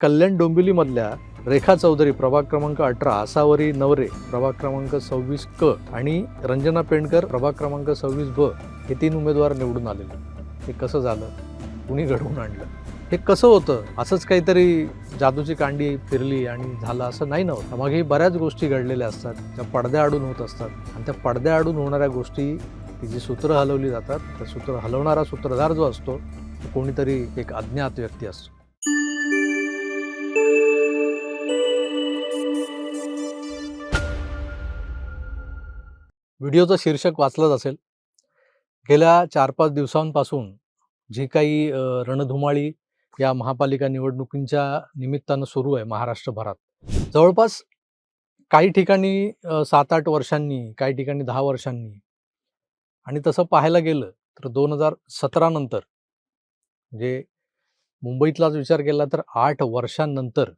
कल्याण डोंबिवलीमधल्या रेखा चौधरी प्रभाग क्रमांक 18, आसावरी नवरे प्रभाग क्रमांक 26 क आणि रंजना पेंडकर प्रभाग क्रमांक 26 ब हे 3 उमेदवार निवडून आलेले. हे कसं झालं? कुणी घडवून आणलं? हे कसं होतं? असंच काहीतरी जादूची कांडी फिरली आणि झालं असं नाही नव्हतं. मागे बऱ्याच गोष्टी घडलेल्या असतात, त्या पडद्याआडून होत असतात आणि त्या पडद्याआडून होणाऱ्या गोष्टी की जी सूत्र हलवली जातात, त्या सूत्र हलवणारा सूत्रधार जो असतो तो कोणीतरी एक अज्ञात व्यक्ती असतो. व्हिडिओचं शीर्षक वाचलंच असेल. गेल्या 4-5 दिवसांपासून जी काही रणधुमाळी या महापालिका निवडणुकींच्या निमित्तानं सुरू आहे महाराष्ट्रभरात. जवळपास काही ठिकाणी 7-8 वर्षांनी, काही ठिकाणी 10 वर्षांनी आणि तसं पाहायला गेलं तर 2017 नंतर म्हणजे मुंबईतलाच विचार केला तर 8 वर्षांनंतर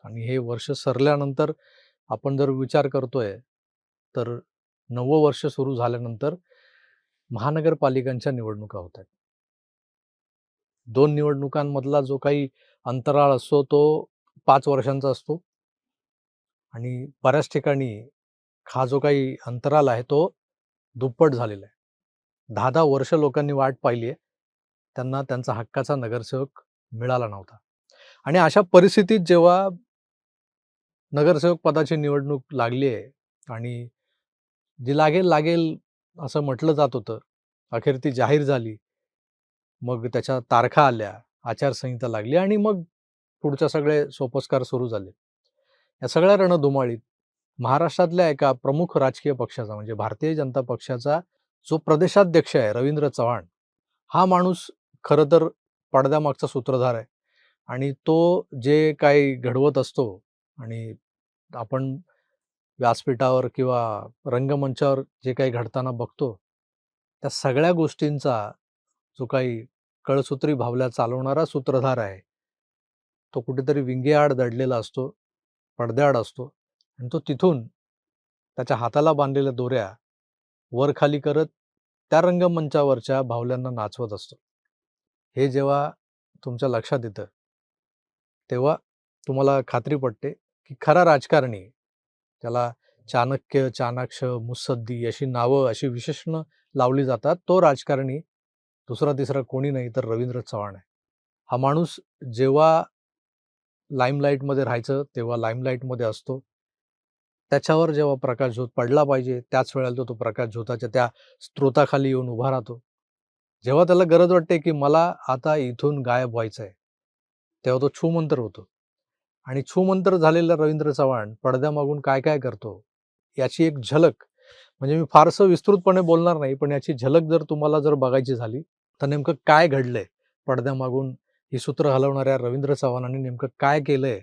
आणि हे वर्ष सरल्यानंतर आपण जर विचार करतोय तर 9वं वर्ष सुरू झाल्यानंतर महानगरपालिकांच्या निवडणुका होत आहेत. 2 निवडणुकांमधला जो काही अंतराळ असतो तो 5 वर्षांचा असतो आणि बऱ्याच ठिकाणी हा जो काही अंतराल आहे तो दुप्पट झालेला आहे. 10-10 वर्ष लोकांनी वाट पाहिली आहे. त्यांना त्यांचा हक्काचा नगरसेवक मिळाला नव्हता. आणि अशा परिस्थितीत जेव्हा नगरसेवक पदाची निवडणूक लागली आहे आणि जी लागेल असं म्हटलं जात होतं, अखेर ती जाहीर झाली. मग त्याच्या तारखा आल्या, आचारसंहिता लागली आणि मग पुढचे सगळे सोपस्कार सुरू झाले. या सगळ्या रणधुमाळीत महाराष्ट्रातल्या एका प्रमुख राजकीय पक्षाचा म्हणजे भारतीय जनता पक्षाचा जो प्रदेशाध्यक्ष आहे रवींद्र चव्हाण, हा माणूस खरं तर पडद्यामागचा सूत्रधार आहे आणि तो जे काही घडवत असतो आणि आपण व्यासपीठावर किंवा रंगमंचावर जे काही घडताना बघतो, त्या सगळ्या गोष्टींचा जो काही कळसूत्री भावल्या चालवणारा सूत्रधार आहे, तो कुठेतरी विंगेआड दडलेला असतो, पडद्याआड असतो आणि तो तिथून त्याच्या हाताला बांधलेल्या दोऱ्या वर-खाली करत त्या रंगमंचावरच्या भावल्यांना नाचवत असतो. हे जेव्हा तुमच्या लक्षात येतं, तेव्हा तुम्हाला खात्री पटते, की खरा राजकारणी त्याला चाणक्य, चाणाक्ष, मुत्सद्दी अशी नावं, अशी विशेषणं लावली जातात. तो राजकारणी दुसरा-तिसरा कोणी नाही तर रवींद्र चव्हाण आहे. हा माणूस जेव्हा लाईमलाईटमध्ये राहायचं, तेव्हा लाईमलाईटमध्ये असतो. त्याच्यावर जेव्हा प्रकाशझोत पडला पाहिजे, त्याच वेळेला तो प्रकाशझोताच्या त्या स्रोताखाली येऊन उभा राहतो. जेव्हा त्याला गरज वाटते, की मला आता इथून गायब व्हायचं आहे, तेव्हा तो छूमंतर होतो. आणि छूमंतर झालेला रवींद्र चव्हाण पडद्यामागून काय-काय करतो, याची एक झलक म्हणजे मी फारसं विस्तृतपणे बोलणार नाही, पण याची झलक जर तुम्हाला बघायची झाली, तर नेमकं काय घडलंय पडद्यामागून ही सूत्र हलवणाऱ्या रवींद्र चव्हाणांनी नेमकं काय केलंय?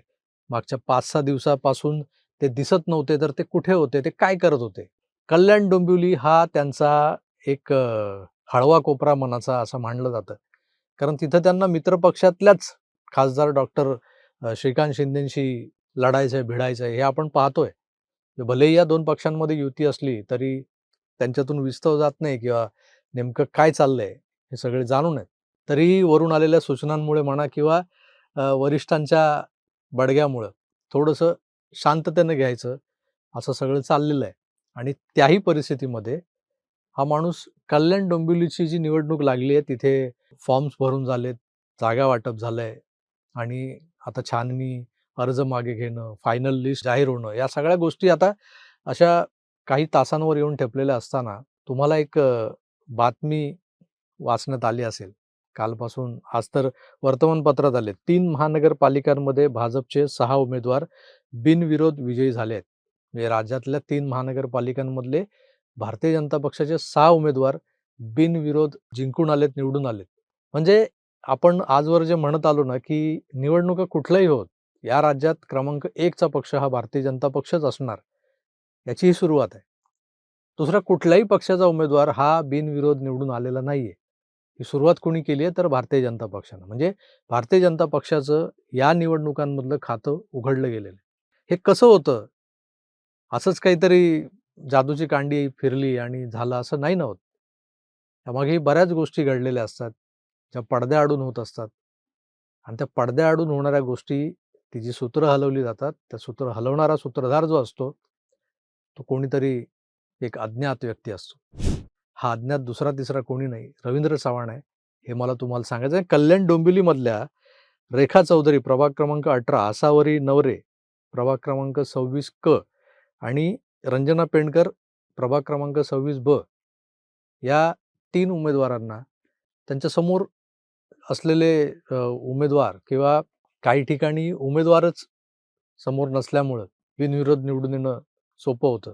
मागच्या 5-6 दिवसापासून ते दिसत नव्हते, तर ते कुठे होते? ते काय करत होते? कल्याण डोंबिवली हा त्यांचा एक हळवा कोपरा मनाचा असं मानलं जातं. कारण तिथं त्यांना मित्रपक्षातल्याच खासदार डॉक्टर श्रीकांत शिंदेंशी लढायचंय, भिडायचंय हे आपण पाहतोय. भलेही या 2 पक्षांमध्ये युती असली, तरी त्यांच्यातून विस्तव जात नाही किंवा नेमकं काय चाललंय हे सगळे जाणून आहेत. तरीही वरून आलेल्या सूचनांमुळे म्हणा किंवा वरिष्ठांच्या बडग्यामुळं थोडंसं शांततेनं घ्यायचं, असं सगळं चाललेलं आहे. आणि त्याही परिस्थितीमध्ये हा माणूस कल्याण डोंबिवलीची जी निवडणूक लागली आहे, तिथे फॉर्म्स भरून झालेत, जागा वाटप झालंय आणि आता छाननी, अर्ज मागे घेणं, फायनल लिस्ट जाहीर होणं, या सगळ्या गोष्टी आता अशा काही तासांवर येऊन ठेपलेल्या असताना तुम्हाला एक बातमी वाचण्यात आली असेल. कालपासून आज तर वर्तमानपत्रात आले. 3 महानगरपालिकांमध्ये भाजपचे 6 उमेदवार बिनविरोध विजयी झाले आहेत. म्हणजे राज्यातल्या 3 महानगरपालिकांमधले भारतीय जनता पक्षाचे 6 उमेदवार बिनविरोध जिंकून आलेत, निवडून आलेत. म्हणजे आपण आजवर जे म्हणत आलो ना, की निवडणुका कुठल्याही होत, या राज्यात क्रमांक 1 चा पक्ष हा भारतीय जनता पक्षच असणार, याची ही सुरुवात आहे. दुसरा कुठल्याही पक्षाचा उमेदवार हा बिनविरोध निवडून आलेला नाहीये. ही सुरुवात कोणी केली आहे तर भारतीय जनता पक्षानं. म्हणजे भारतीय जनता पक्षाचं या निवडणुकांमधलं खातं उघडलं गेलेलं आहे. हे कसं होतं? असंच काहीतरी जादूची कांडी फिरली आणि झालं असं नाही ना होत. त्यामागे बऱ्याच गोष्टी घडलेल्या असतात, ज्या पडद्याआडून होत असतात. आणि त्या पडद्याआडून होणाऱ्या गोष्टी, ती जी सूत्र हलवली जातात, त्या सूत्र हलवणारा सूत्रधार जो असतो, तो कोणीतरी एक अज्ञात व्यक्ती असतो. हा अज्ञात दुसरा तिसरा कोणी नाही, रवींद्र चव्हाण आहे. हे मला तुम्हाला सांगायचं आहे. कल्याण डोंबिवलीमधल्या रेखा चौधरी प्रभाग क्रमांक 18, आसावरी नवरे प्रभाग क्रमांक 26 क आणि रंजना पेंडकर प्रभाग क्रमांक 26 ब या 3 उमेदवारांना त्यांच्यासमोर असलेले उमेदवार किंवा काही ठिकाणी उमेदवारच समोर नसल्यामुळं बिनविरोध निवडून येणं सोपं होतं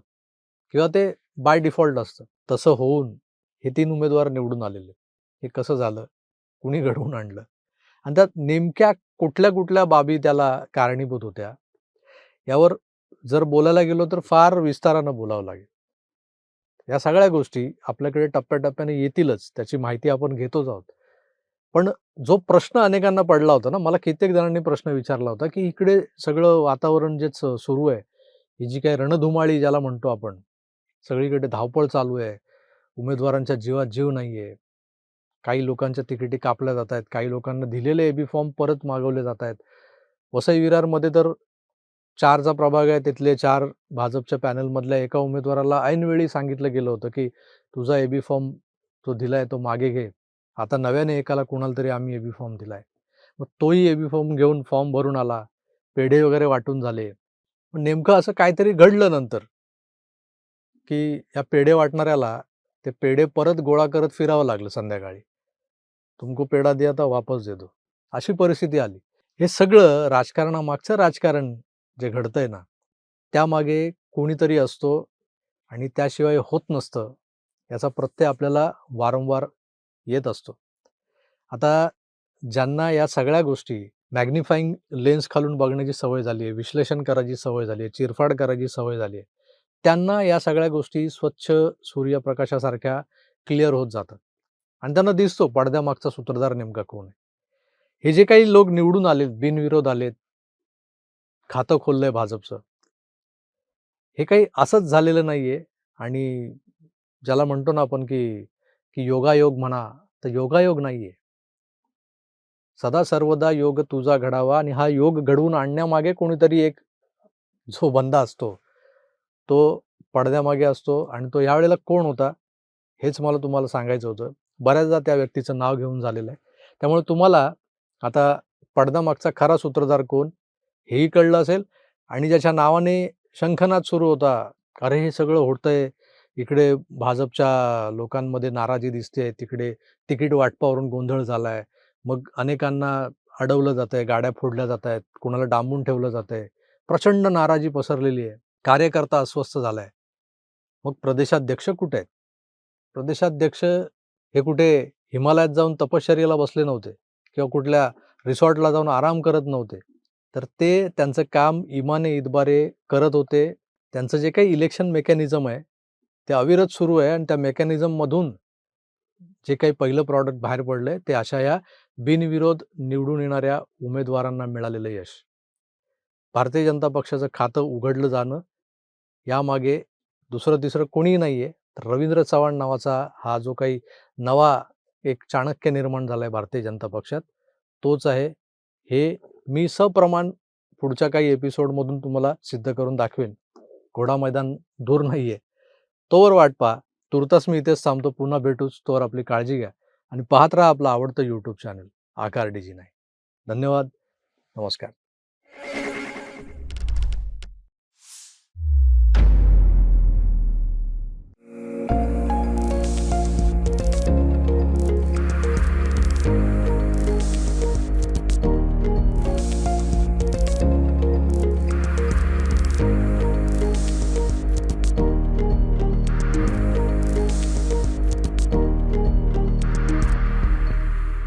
किंवा ते बाय डिफॉल्ट असतं. तसं होऊन हे 3 उमेदवार निवडून आलेले. हे कसं झालं? कुणी घडवून आणलं? आणि त्यात नेमक्या कुठल्या बाबी त्याला कारणीभूत होत्या? यावर जर बोलायला गेलो तर फार विस्तारानं बोलावं लागेल. या सगळ्या गोष्टी आपल्याकडे टप्प्याटप्प्याने येतीलच. त्याची माहिती आपण घेतोच आहोत. पण जो प्रश्न अनेकांना पडला होता ना, मला कित्येक जणांनी प्रश्न विचारला होता, की इकडे सगळं वातावरण जे सुरू आहे, ही जी काही रणधुमाळी ज्याला म्हणतो आपण, सगळीकडे धावपळ चालू आहे. उमेदवारांच्या जीवात जीव नाहीये. काही लोकांच्या तिकिटी कापल्या जात आहेत. काही लोकांना दिलेले एबी फॉर्म परत मागवले जात आहेत. वसई विरारमध्ये तर 4चा प्रभाग आहे. तिथले 4 भाजपच्या पॅनलमधल्या एका उमेदवाराला ऐनवेळी सांगितलं गेलं होतं, की तुझा एबी फॉर्म जो दिलाय तो मागे घे. आता नव्याने एकाला कोणाला तरी आम्ही एबी फॉर्म दिलाय. मग तोही एबी फॉर्म घेऊन फॉर्म भरून आला. पेढे वगैरे वाटून झाले. पण नेमकं असं काहीतरी घडलं नंतर, की या पेढे वाटणाऱ्याला ते पेढे परत गोळा करत फिरावं लागलं संध्याकाळी. तुमको पेढा दिया था वापस दे दो. अशी परिस्थिती आली. हे सगळं राजकारणामागचं राजकारण जे घडतंय ना, त्यामागे कोणीतरी असतो आणि त्याशिवाय होत नसतं. याचा प्रत्यय आपल्याला वारंवार येत असतो. आता ज्यांना या सगळ्या गोष्टी मॅग्निफाइंग लेन्स खालून बघण्याची सवय झाली आहे, विश्लेषण करायची सवय झाली आहे, चिरफाड करायची सवय झाली आहे, त्यांना या सगळ्या गोष्टी स्वच्छ सूर्यप्रकाशासारख्या क्लिअर होत जातात. आणि त्यांना दिसतो पडद्यामागचा सूत्रधार नेमका कोण आहे. हे जे काही लोक निवडून आलेत, बिनविरोध आलेत, खातं खोललंय भाजपचं. हे काही असंच झालेलं नाहीये आणि ज्याला म्हणतो ना आपण की योगायोग म्हणा, तर योगायोग नाहीये. सदा सर्वदा योग तुझा घडावा आणि हा योग घडवून आणण्यामागे कोणीतरी एक जो बंदा असतो, तो पडद्यामागे असतो आणि तो यावेळेला कोण होता, हेच मला तुम्हाला सांगायचं होतं. बऱ्याचदा त्या व्यक्तीचं नाव घेऊन झालेलं आहे. त्यामुळे तुम्हाला आता पडद्यामागचा खरा सूत्रधार कोण, हेही कळलं असेल आणि ज्याच्या नावाने शंखनाद सुरू होता, "अरे, हे सगळं होतंय, इकडे भाजपच्या लोकांमध्ये नाराजी दिसतेय, तिकडे तिकीट वाटपावरून गोंधळ झालाय, मग अनेकांना अडवलं जातंय, गाड्या फोडल्या जातायत, कुणाला डांबून ठेवलं जातंय, प्रचंड नाराजी पसरलेली आहे, कार्यकर्ता अस्वस्थ झालाय." मग प्रदेशाध्यक्ष कुठे आहेत? प्रदेशाध्यक्ष हे कुठे हिमालयात जाऊन तपश्चर्येला बसले नव्हते किंवा कुठल्या रिसॉर्टला जाऊन आराम करत नव्हते. तर ते त्यांचं काम इमाने इतबारे करत होते. त्यांचं जे काही इलेक्शन मेकॅनिझम आहे, ते अविरत सुरू आहे आणि त्या मेकॅनिझममधून जे काही पहिलं प्रॉडक्ट बाहेर पडलंय, ते अशा या बिनविरोध निवडून येणाऱ्या उमेदवारांना मिळालेलं यश. भारतीय जनता पक्षाचं खातं उघडलं जाणं, यामागे दुसरं-तिसरं कोणीही नाहीये. तर रवींद्र चव्हाण नावाचा हा जो काही नवा एक चाणक्य निर्माण झालाय भारतीय जनता पक्षात, तोच आहे. हे मी सप्रमाण पुढच्या काही एपिसोडमधून तुम्हाला सिद्ध करून दाखवेन. घोडा मैदान दूर नाहीये. तोवर वाट पहा. तूर्तास मी इथेच थांबतो. पुन्हा भेटूच. तोवर आपली काळजी घ्या आणि पाहत राहा आपलं आवडतं YouTube चॅनल आकार डीजी9. धन्यवाद. नमस्कार.